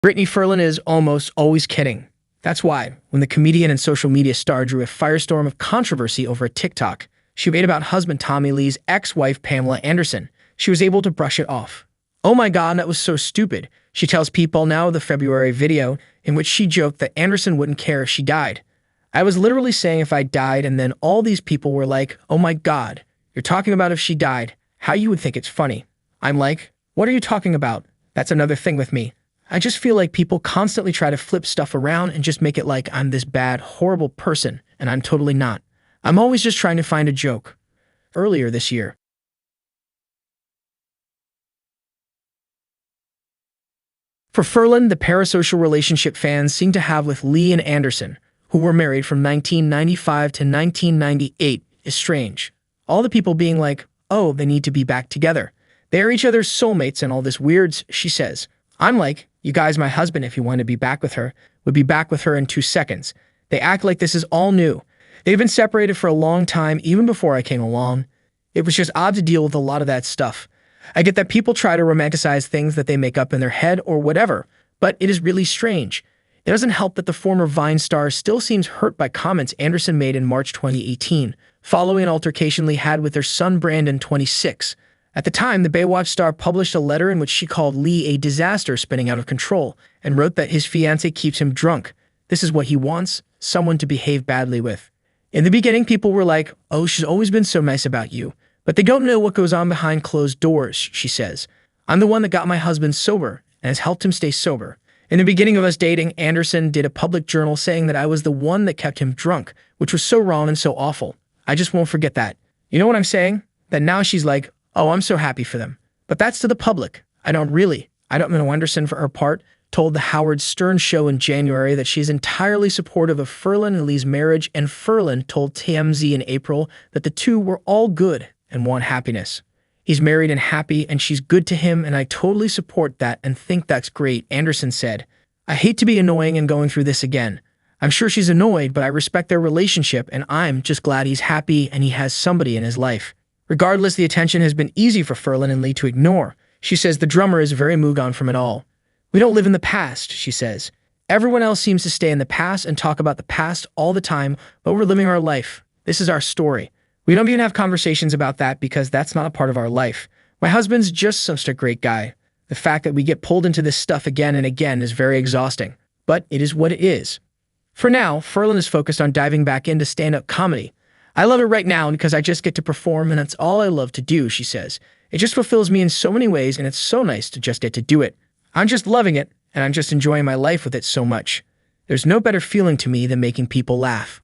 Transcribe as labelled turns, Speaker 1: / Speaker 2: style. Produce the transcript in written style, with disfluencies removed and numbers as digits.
Speaker 1: Brittany Furlan is almost always kidding. That's why, when the comedian and social media star drew a firestorm of controversy over a TikTok she made about husband Tommy Lee's ex-wife Pamela Anderson, she was able to brush it off. "Oh my god, that was so stupid," she tells People Now of the February video in which she joked that Anderson wouldn't care if she died. "I was literally saying if I died, and then all these people were like, oh my god, you're talking about if she died, how you would think it's funny." I'm like, what are you talking about? That's another thing with me. I just feel like people constantly try to flip stuff around and just make it like I'm this bad, horrible person, and I'm totally not. I'm always just trying to find a joke. Earlier this year, for Furlan, the parasocial relationship fans seem to have with Lee and Anderson, who were married from 1995 to 1998, is strange. All the people being like, oh, they need to be back together. They are each other's soulmates and all this weirds, she says. I'm like, you guys, my husband, if he wanted to be back with her, would be back with her in 2 seconds. They act like this is all new. They've been separated for a long time, even before I came along. It was just odd to deal with a lot of that stuff. I get that people try to romanticize things that they make up in their head or whatever, but it is really strange. It doesn't help that the former Vine star still seems hurt by comments Anderson made in March 2018, following an altercation Lee had with their son Brandon, 26. At the time, the Baywatch star published a letter in which she called Lee a disaster spinning out of control and wrote that his fiancée keeps him drunk. This is what he wants, someone to behave badly with. In the beginning, people were like, oh, she's always been so nice about you. But they don't know what goes on behind closed doors, she says. I'm the one that got my husband sober and has helped him stay sober. In the beginning of us dating, Anderson did a public journal saying that I was the one that kept him drunk, which was so wrong and so awful. I just won't forget that. You know what I'm saying? That now she's like, oh, I'm so happy for them. But that's to the public. I don't know. Anderson, for her part, told the Howard Stern show in January that she's entirely supportive of Furlan and Lee's marriage, and Furlan told TMZ in April that the two were all good and want happiness. He's married and happy, and she's good to him, and I totally support that and think that's great, Anderson said. I hate to be annoying and going through this again. I'm sure she's annoyed, but I respect their relationship, and I'm just glad he's happy and he has somebody in his life. Regardless, the attention has been easy for Furlan and Lee to ignore. She says the drummer is very moved on from it all. We don't live in the past, she says. Everyone else seems to stay in the past and talk about the past all the time, but we're living our life. This is our story. We don't even have conversations about that because that's not a part of our life. My husband's just such a great guy. The fact that we get pulled into this stuff again and again is very exhausting, but it is what it is. For now, Furlan is focused on diving back into stand-up comedy. I love it right now because I just get to perform and that's all I love to do, she says. It just fulfills me in so many ways and it's so nice to just get to do it. I'm just loving it and I'm just enjoying my life with it so much. There's no better feeling to me than making people laugh.